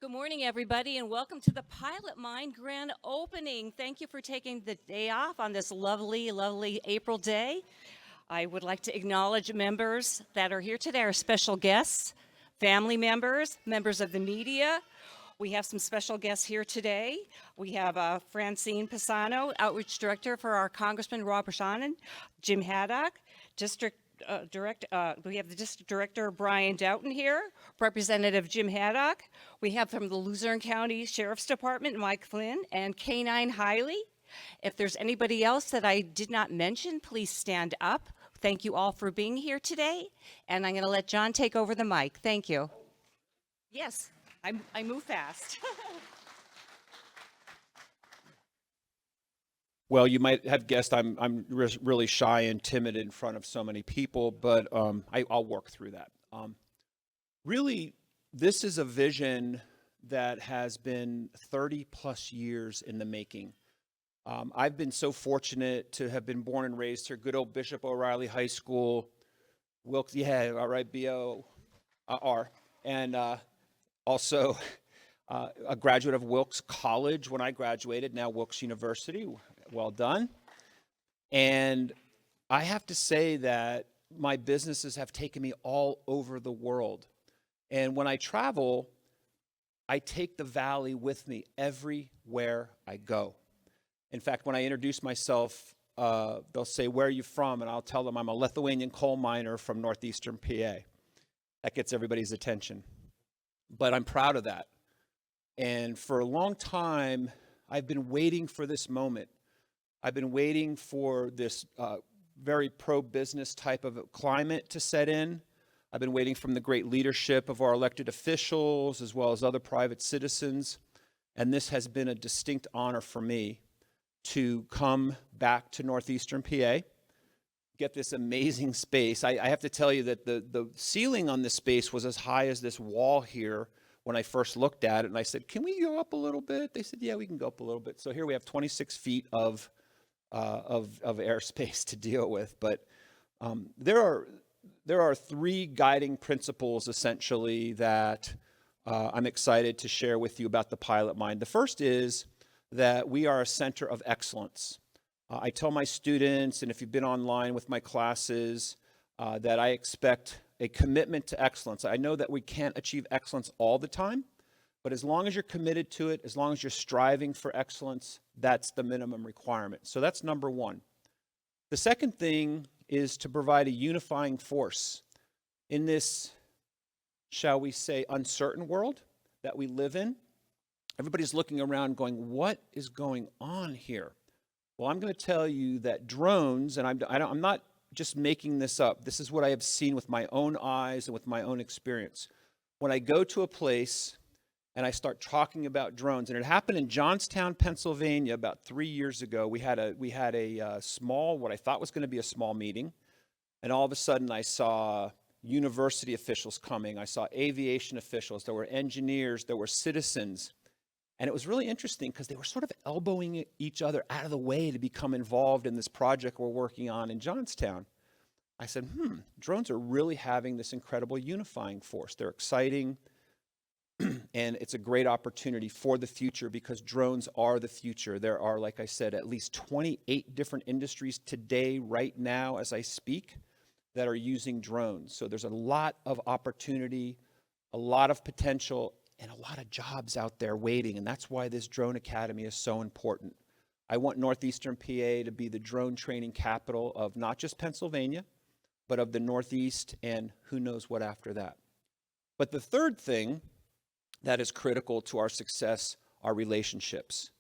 Good morning, everybody, and welcome to the Pilot Mind Grand Opening. Thank you for taking the day off on this lovely, lovely April day. I would like to acknowledge members that are here today, our special guests, family members, members of the media. We have some special guests here today. We have Francine Pisano, Outreach Director for our Congressman Robert Shannon, Jim Haddock, we have the District Director Brian Doughton here, Representative Jim Haddock. We have from the Luzerne County Sheriff's Department Mike Flynn and K9 Hiley. If there's anybody else that I did not mention, please stand up. Thank you all for being here today. And I'm going to let John take over the mic. Thank you. Yes, I move fast. Well, you might have guessed I'm really shy and timid in front of so many people, but I'll work through that. Really, this is a vision that has been 30 plus years in the making. I've been so fortunate to have been born and raised here, good old Bishop O'Reilly High School, Wilkes, yeah, all right, B-O-R, and also a graduate of Wilkes College when I graduated, now Wilkes University. Well done. And I have to say that my businesses have taken me all over the world. And when I travel, I take the valley with me everywhere I go. In fact, when I introduce myself, they'll say, "Where are you from?" And I'll tell them I'm a Lithuanian coal miner from Northeastern PA. That gets everybody's attention. But I'm proud of that. And for a long time, I've been waiting for this moment. I've been waiting for this very pro-business type of climate to set in. I've been waiting from the great leadership of our elected officials as well as other private citizens. And this has been a distinct honor for me to come back to Northeastern PA, get this amazing space. I have to tell you that the ceiling on this space was as high as this wall here when I first looked at it. And I said, "Can we go up a little bit?" They said, "Yeah, we can go up a little bit." So here we have 26 feet of airspace to deal with. But there are three guiding principles essentially that I'm excited to share with you about the Pilot Mind. The first is that we are a center of excellence. I tell my students, and if you've been online with my classes, that I expect a commitment to excellence. I know that we can't achieve excellence all the time, but as long as you're committed to it, as long as you're striving for excellence, that's the minimum requirement. So that's number one. The second thing is to provide a unifying force in this, shall we say, uncertain world that we live in. Everybody's looking around going, "What is going on here?" Well, I'm going to tell you that drones, and I'm not just making this up. This is what I have seen with my own eyes and with my own experience. When I go to a place and I start talking about drones, and it happened in Johnstown, Pennsylvania about 3 years ago. We had a small, what I thought was going to be a small meeting, and all of a sudden I saw university officials coming. I saw aviation officials. There were engineers. There were citizens. And it was really interesting because they were sort of elbowing each other out of the way to become involved in this project we're working on in Johnstown. I said, drones are really having this incredible unifying force. They're exciting, and it's a great opportunity for the future because drones are the future. There are, like I said, at least 28 different industries today, right now, as I speak, that are using drones. So there's a lot of opportunity, a lot of potential, and a lot of jobs out there waiting, and that's why this Drone Academy is so important. I want Northeastern PA to be the drone training capital of not just Pennsylvania, but of the Northeast, and who knows what after that. But the third thing that is critical to our success are relationships.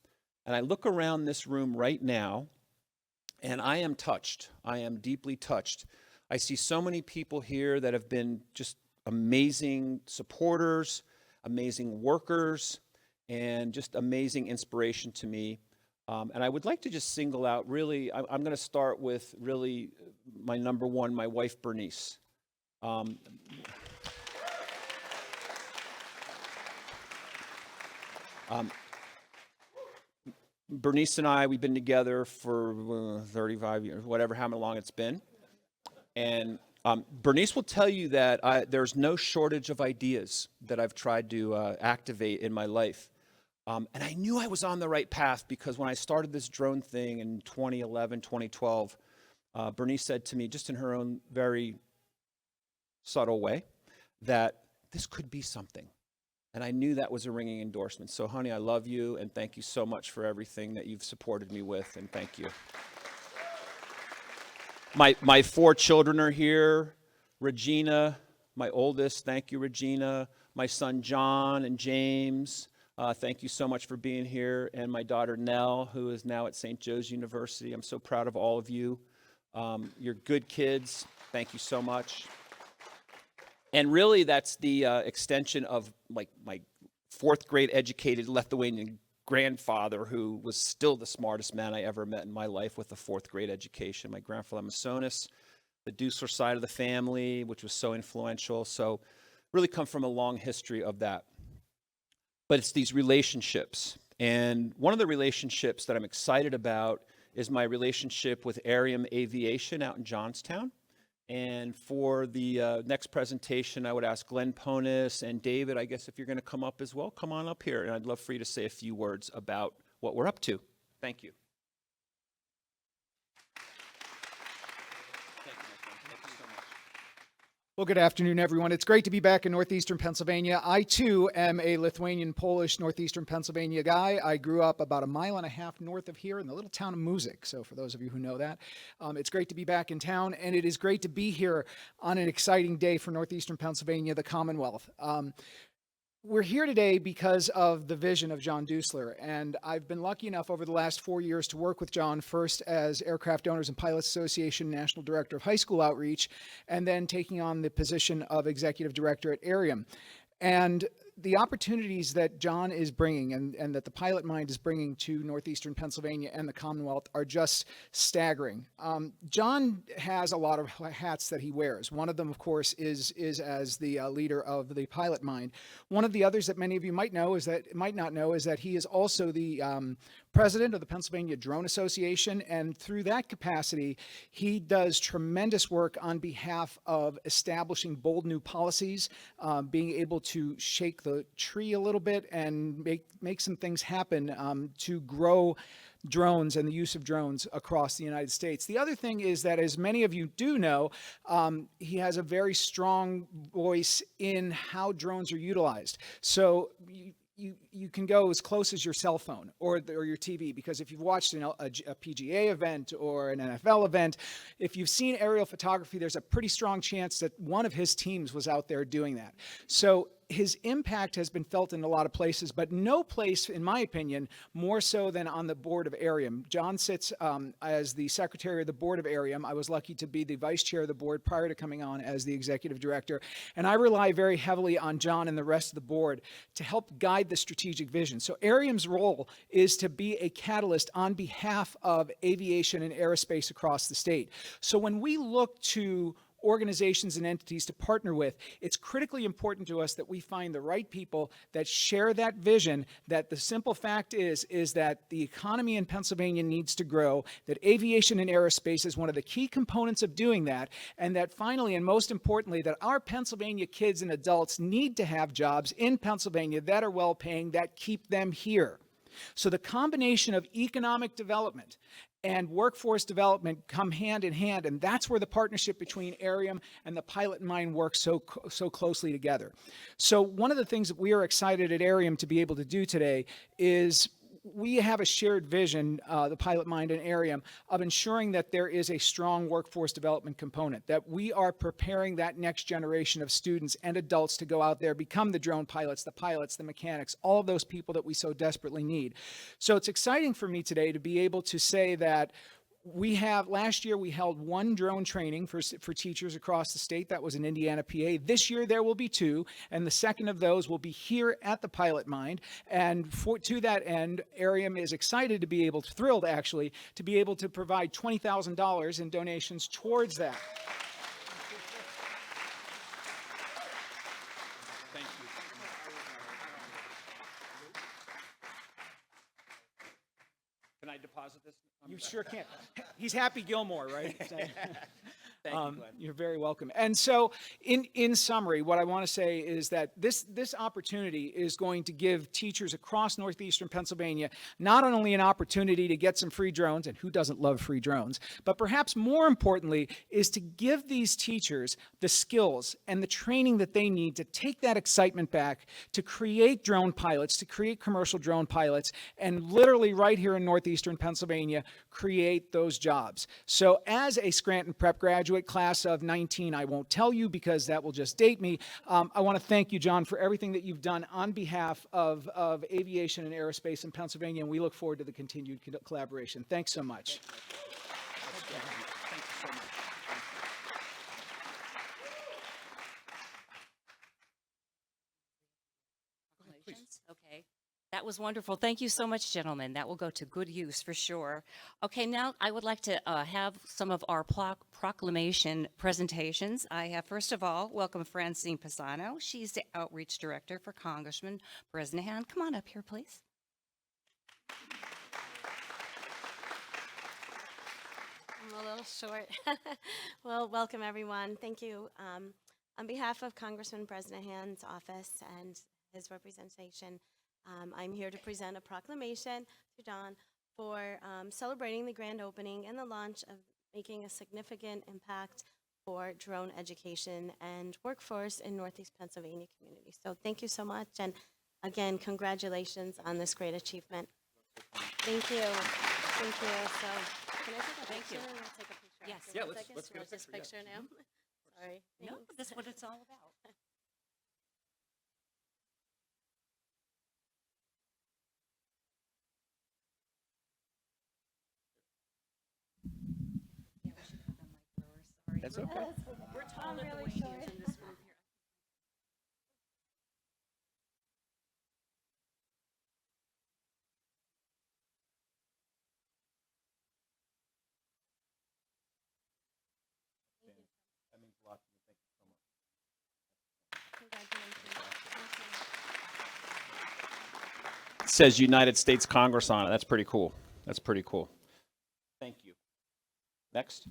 And I look around this room right now, and I am touched. I am deeply touched. I see so many people here that have been just amazing supporters, amazing workers, and just amazing inspiration to me. And I would like to just single out, really, I'm going to start with really my number one, my wife, Bernice. Bernice and I, we've been together for 35 years, whatever, how long it's been. And Bernice will tell you that there's no shortage of ideas that I've tried to activate in my life. And I knew I was on the right path because when I started this drone thing in 2011, 2012, Bernice said to me, just in her own very subtle way, that this could be something. And I knew that was a ringing endorsement. So, honey, I love you, and thank you so much for everything that you've supported me with, and thank you. My 4 children are here. Regina, my oldest, thank you, Regina. My son, John and James, thank you so much for being here. And my daughter, Nell, who is now at St. Joe's University. I'm so proud of all of you. You're good kids. Thank you so much. And really, that's the extension of like my 4th grade educated Lithuanian grandfather, who was still the smartest man I ever met in my life with a 4th grade education. My grandfather Masonis, the Duesler side of the family, which was so influential. So really come from a long history of that. But it's these relationships. And one of the relationships that I'm excited about is my relationship with Aerium Aviation out in Johnstown. And for the next presentation, I would ask Glenn Ponis and David, I guess if you're going to come up as well, come on up here. And I'd love for you to say a few words about what we're up to. Thank you. Well, good afternoon, everyone. It's great to be back in Northeastern Pennsylvania. I, too, am a Lithuanian-Polish Northeastern Pennsylvania guy. I grew up about 1.5 miles north of here in the little town of Muzik. So for those of you who know that, it's great to be back in town, and it is great to be here on an exciting day for Northeastern Pennsylvania, the Commonwealth. We're here today because of the vision of John Duesler, and I've been lucky enough over the last 4 years to work with John, first as Aircraft Owners and Pilots Association National Director of High School Outreach, and then taking on the position of Executive Director at Aerium. And the opportunities that John is bringing and that the Pilot Mind is bringing to Northeastern Pennsylvania and the Commonwealth are just staggering. John has a lot of hats that he wears. One of them, of course, is as the leader of the Pilot Mind. One of the others that many of you might not know is that he is also the president of the Pennsylvania Drone Association, and through that capacity, he does tremendous work on behalf of establishing bold new policies, being able to shake the tree a little bit and make some things happen to grow drones and the use of drones across the United States. The other thing is that, as many of you do know, he has a very strong voice in how drones are utilized. So you can go as close as your cell phone or your TV, because if you've watched a PGA event or an NFL event, if you've seen aerial photography, there's a pretty strong chance that one of his teams was out there doing that. So his impact has been felt in a lot of places, but no place, in my opinion, more so than on the board of Aerium. John sits as the secretary of the board of Aerium. I was lucky to be the vice chair of the board prior to coming on as the executive director. And I rely very heavily on John and the rest of the board to help guide the strategic vision. So Aerium's role is to be a catalyst on behalf of aviation and aerospace across the state. So when we look to organizations and entities to partner with, it's critically important to us that we find the right people that share that vision, that the simple fact is that the economy in Pennsylvania needs to grow, that aviation and aerospace is one of the key components of doing that, and that finally, and most importantly, that our Pennsylvania kids and adults need to have jobs in Pennsylvania that are well-paying, that keep them here. So the combination of economic development and workforce development come hand in hand, and that's where the partnership between Aerium and the Pilot Mind works so closely together. So one of the things that we are excited at Aerium to be able to do today is we have a shared vision, the Pilot Mind and Aerium, of ensuring that there is a strong workforce development component, that we are preparing that next generation of students and adults to go out there, become the drone pilots, the mechanics, all of those people that we so desperately need. So it's exciting for me today to be able to say that last year we held 1 drone training for teachers across the state. That was in Indiana, PA. This year there will be 2, and the second of those will be here at the Pilot Mind. And to that end, Aerium is thrilled actually, to be able to provide $20,000 in donations towards that. Thank you. Can I deposit this? You sure can. He's Happy Gilmore, right? Thank you, Glenn. You're very welcome. And so, in summary, what I want to say is that this opportunity is going to give teachers across Northeastern Pennsylvania not only an opportunity to get some free drones, and who doesn't love free drones, but perhaps more importantly is to give these teachers the skills and the training that they need to take that excitement back, to create drone pilots, to create commercial drone pilots, and literally right here in Northeastern Pennsylvania, create those jobs. So as a Scranton Prep graduate, class of 19, I won't tell you because that will just date me. I want to thank you, John, for everything that you've done on behalf of aviation and aerospace in Pennsylvania, and we look forward to the continued collaboration. Thanks so much. Okay. That was wonderful. Thank you so much, gentlemen. That will go to good use for sure. Okay, now I would like to have some of our proclamation presentations. I have, first of all, welcome Francine Pisano. She's the Outreach Director for Congressman Bresnahan. Come on up here, please. I'm a little short. Well, welcome everyone. Thank you. On behalf of Congressman Bresnahan's office and his representation, I'm here to present a proclamation to John for celebrating the grand opening and the launch of making a significant impact for drone education and workforce in Northeast Pennsylvania community. So thank you so much, and again, congratulations on this great achievement. Thank you. Thank you. So, can I take a Thank picture? you. We'll take a picture. Yes. afterwards, Yeah, I let's guess. get a You want this picture, yeah. now. Sorry. No, Thanks. that's what it's all about. Yeah, we should have a mic thrower. Sorry. That's okay. We're tall I'm really Lithuanians short. in this group here. That means a lot to me. Thank you so much. Congratulations. Thank you. It says United States Congress on it. That's pretty cool. That's pretty cool. Thank you. Next.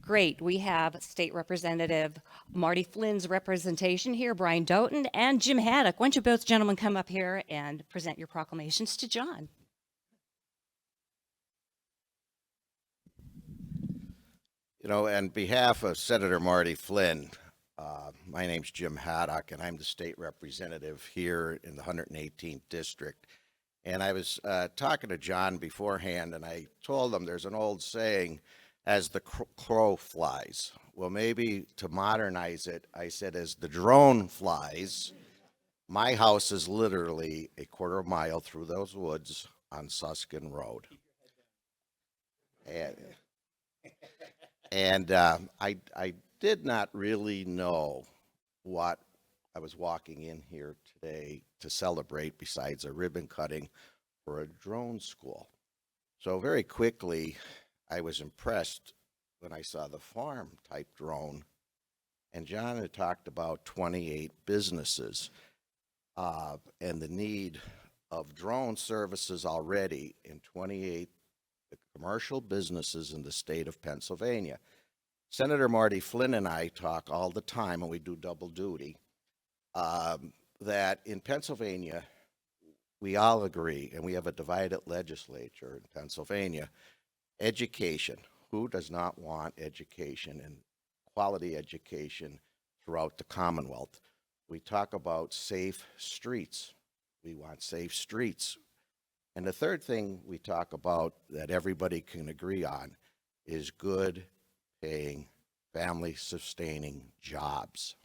Great. We have State Representative Marty Flynn's representation here, Brian Doughton, and Jim Haddock. Why don't you both gentlemen come up here and present your proclamations to John? You know, on behalf of Senator Marty Flynn, my name's Jim Haddock, and I'm the state representative here in the 118th district. And I was talking to John beforehand, and I told him there's an old saying, as the crow flies. Well, maybe to modernize it, I said, as the drone flies. My house is literally a quarter mile through those woods on Suskin Road. And I did not really know what I was walking in here today to celebrate besides a ribbon cutting for a drone school. So very quickly, I was impressed when I saw the farm type drone. And John had talked about 28 businesses and the need of drone services already in 28 commercial businesses in the state of Pennsylvania. Senator Marty Flynn and I talk all the time, and we do double duty, that in Pennsylvania, we all agree, and we have a divided legislature in Pennsylvania, education. Who does not want education and quality education throughout the Commonwealth? We talk about safe streets. We want safe streets. And the third thing we talk about that everybody can agree on is good paying, family sustaining jobs.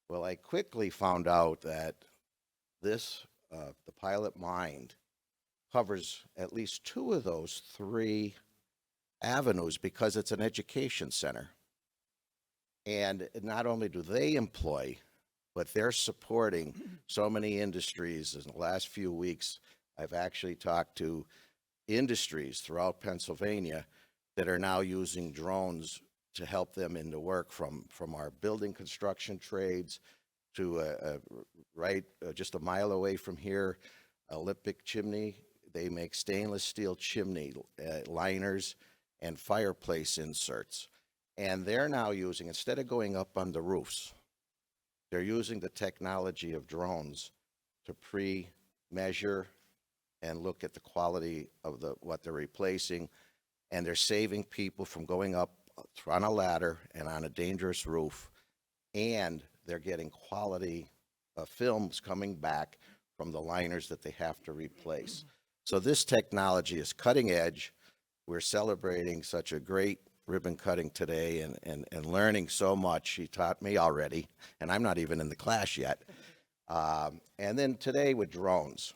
Well, I quickly found out that this, the Pilot Mind, covers at least two of those three avenues because it's an education center. And not only do they employ, but they're supporting so many industries. In the last few weeks, I've actually talked to industries throughout Pennsylvania that are now using drones to help them in the work, from our building construction trades to just a mile away from here, Olympic Chimney. They make stainless steel chimney liners, and fireplace inserts. And they're now using, instead of going up on the roofs, they're using the technology of drones to pre-measure and look at the quality of what they're replacing. And they're saving people from going up on a ladder and on a dangerous roof. And they're getting quality films coming back from the liners that they have to replace. So this technology is cutting edge. We're celebrating such a great ribbon cutting today and learning so much. She taught me already, and I'm not even in the class yet. And then today with drones,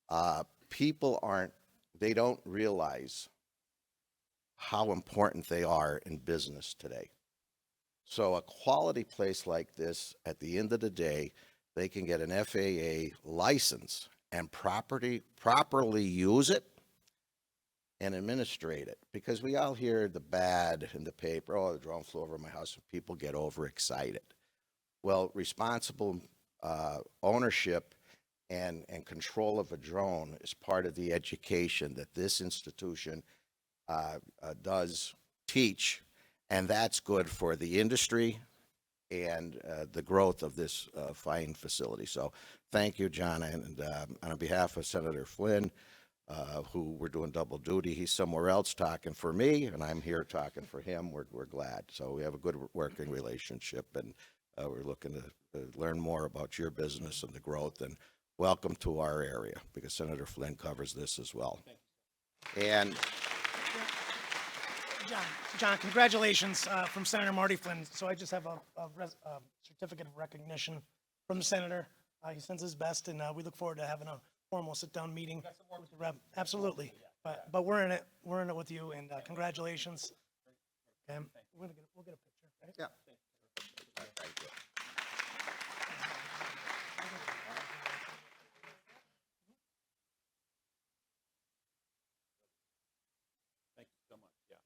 they don't realize how important they are in business today. So a quality place like this, at the end of the day, they can get an FAA license and properly use it and administrate it. Because we all hear the bad in the paper, oh, the drone flew over my house, and people get overexcited. Well, responsible ownership and control of a drone is part of the education that this institution does teach, and that's good for the industry and the growth of this fine facility. So thank you, John, and on behalf of Senator Flynn, who we're doing double duty. He's somewhere else talking for me, and I'm here talking for him. We're glad. So we have a good working relationship, and we're looking to learn more about your business and the growth, and welcome to our area, because Senator Flynn covers this as well. And John, congratulations from Senator Marty Flynn. So I just have a certificate of recognition from the senator. He sends his best, and we look forward to having a formal sit-down meeting with the rep. Absolutely, but we're in it. We're in it with you, and congratulations. Okay. We'll get a picture. Right? yeah. Thank you so much. Yeah.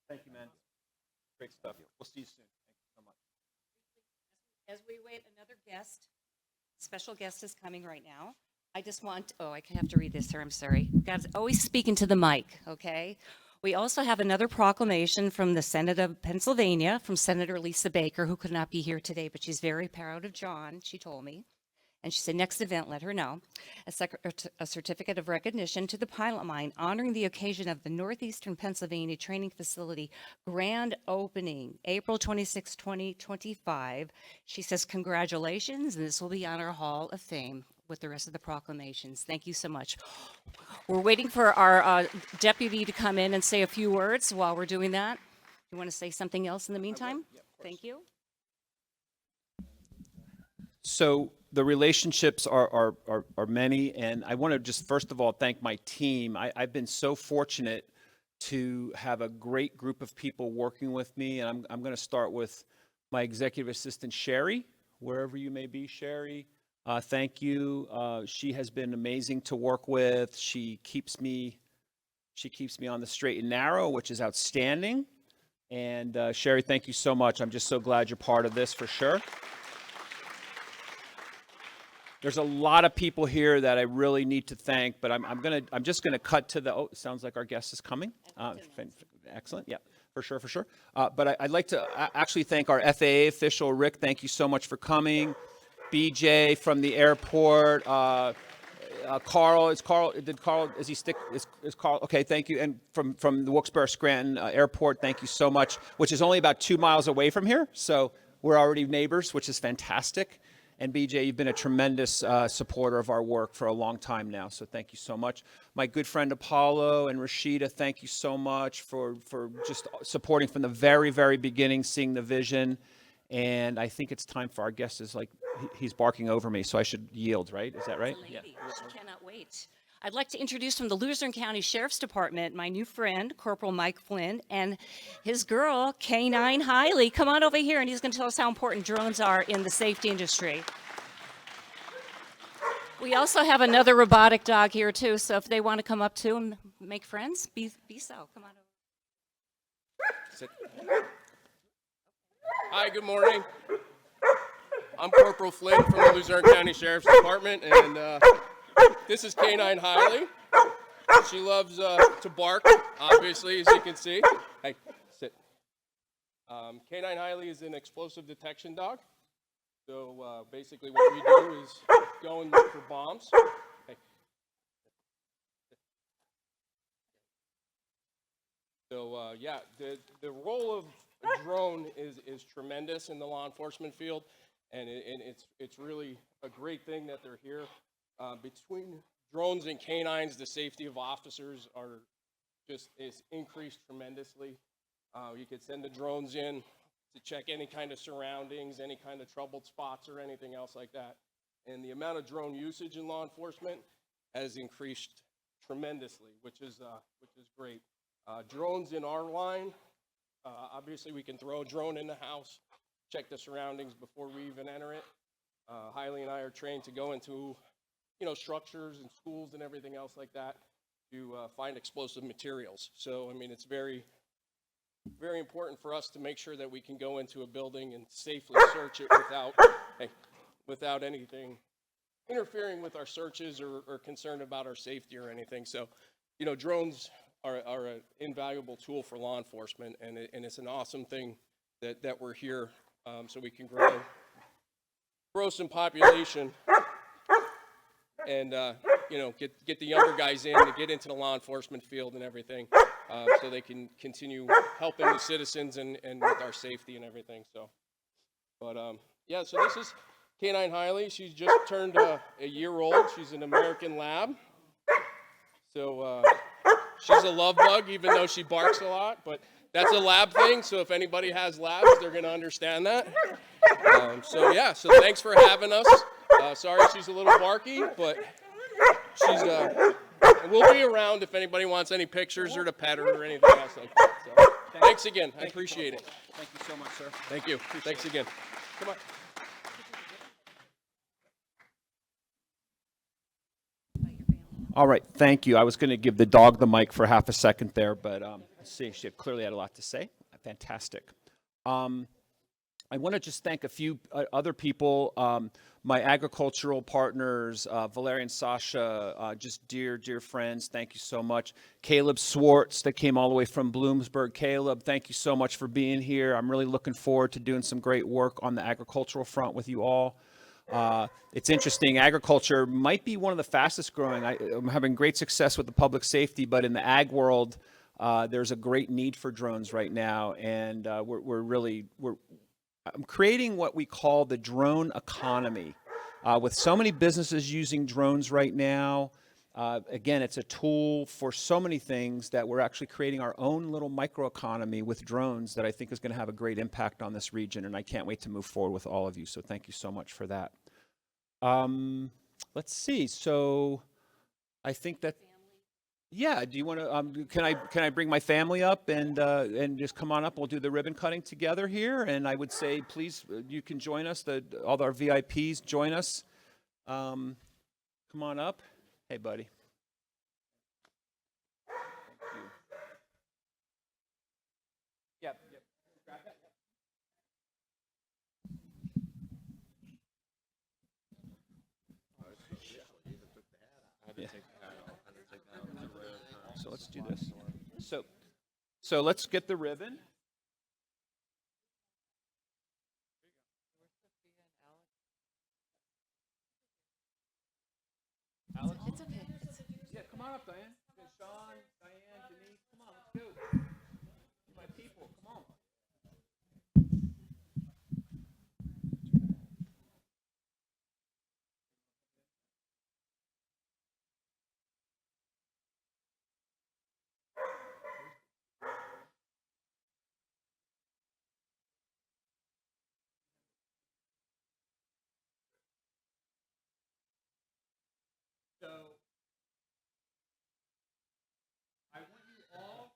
Thank you, man. Great stuff. We'll see you soon. Thank you so much. As we wait, another guest, special guest is coming right now. I just want, oh, I have to read this, sir, I'm sorry. Guys, always speak into the mic, okay? We also have another proclamation from the Senate of Pennsylvania, from Senator Lisa Baker, who could not be here today, but she's very proud of John, she told me. And she said, next event, let her know. A certificate of recognition to the pilot mine, honoring the occasion of the Northeastern Pennsylvania Training Facility grand opening, April 26, 2025. She says, congratulations, and this will be on our Hall of Fame with the rest of the proclamations. Thank you so much. We're waiting for our deputy to come in and say a few words while we're doing that. You want to say something else in the meantime? Yeah, of course. Thank you. So the relationships are many, and I want to just first of all thank my team. I've been so fortunate to have a great group of people working with me, and I'm going to start with my executive assistant, Sherry, wherever you may be, Sherry. Thank you. She has been amazing to work with. She keeps me on the straight and narrow, which is outstanding. And Sherry, thank you so much. I'm just so glad you're part of this for sure. There's a lot of people here that I really need to thank, but I'm just gonna cut to the. Oh, it sounds like our guest is coming. Excellent. Yeah, for sure. But I'd like to actually thank our FAA official, Rick. Thank you so much for coming. BJ from the airport. Carl. Is Carl? Is he stick? Is Carl? Okay, thank you. And from the Wilkes-Barre Scranton Airport, thank you so much. Which is only about 2 miles away from here, so we're already neighbors, which is fantastic. And BJ, you've been a tremendous supporter of our work for a long time now, so thank you so much. My good friend Apollo and Rashida, thank you so much for just supporting from the very, very beginning, seeing the vision. And I think it's time for our guest. Is like he's barking over me, so I should yield, right? Is that right? Yeah. She cannot wait. I'd like to introduce from the Luzerne County Sheriff's Department my new friend, Corporal Mike Flynn, and his girl, K9 Hiley. Come on over here, and he's going to tell us how important drones are in the safety industry. We also have another robotic dog here, too, so if they want to come up, too, and make friends, be so. Come on over. Sit. Hi, good morning. I'm Corporal Flynn from the Luzerne County Sheriff's Department, and This is Canine Hiley. She loves to bark, obviously, as you can see. Hey, sit. Canine Hiley is an explosive detection dog. So basically what we do is go and look for bombs. Hey. So yeah, the role of a drone is tremendous in the law enforcement field, and it's really a great thing that they're here. Between drones and canines, the safety of officers is increased tremendously. You could send the drones in to check any kind of surroundings, any kind of troubled spots or anything else like that. And the amount of drone usage in law enforcement has increased tremendously, which is great. Drones in our line, obviously we can throw a drone in the house, check the surroundings before we even enter it. Hiley and I are trained to go into structures and schools and everything else like that to find explosive materials. So, I mean, it's very, very important for us to make sure that we can go into a building and safely search it without anything interfering with our searches or concerned about our safety or anything. So, drones are an invaluable tool for law enforcement, and it's an awesome thing that we're here so we can grow some population and get the younger guys in to get into the law enforcement field and everything, so they can continue helping the citizens and with our safety and everything. So, but yeah, so this is Canine Hiley. She's just turned a year old. She's an American Lab. So she's a love bug, even though she barks a lot. But that's a lab thing. So if anybody has labs, they're going to understand that. So yeah. So thanks for having us. Sorry she's a little barky, but she's we'll be around if anybody wants any pictures or to pet her or anything else like that. So thanks again. I appreciate it. Thank you so much, sir. Thank you. Thanks again. Come on. All right, thank you. I was going to give the dog the mic for half a second there, but let's see, she clearly had a lot to say. Fantastic. I want to just thank a few other people, my agricultural partners, Valeria and Sasha, just dear, dear friends. Thank you so much. Caleb Swartz, that came all the way from Bloomsburg. Caleb, thank you so much for being here. I'm really looking forward to doing some great work on the agricultural front with you all. It's interesting, agriculture might be one of the fastest growing. I'm having great success with the public safety, but in the ag world, there's a great need for drones right now, and I'm creating what we call the drone economy. With so many businesses using drones right now, again, it's a tool for so many things that we're actually creating our own little microeconomy with drones that I think is going to have a great impact on this region, and I can't wait to move forward with all of you. So thank you so much for that. Let's see. So I think that, yeah, do you want to, can I bring my family up and just come on up? We'll do the ribbon cutting together here. And I would say, please, you can join us. All our VIPs, join us. Come on up. Hey, buddy. Thank you. Yep. Grab that. So let's do this. So let's get the ribbon. Alex? It's okay. Yeah, come on up, Diane. Sean, Diane, Denise, come on, let's go. My people, come on. So I want you all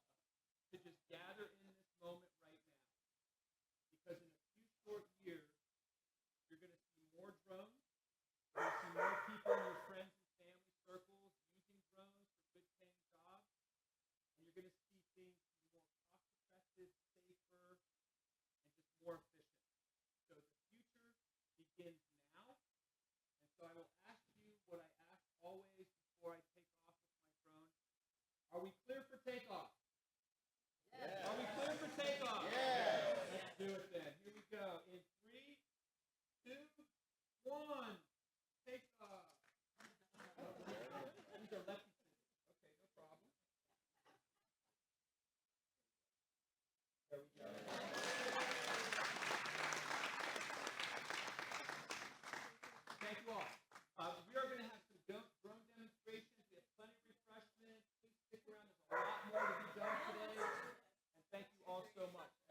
so much.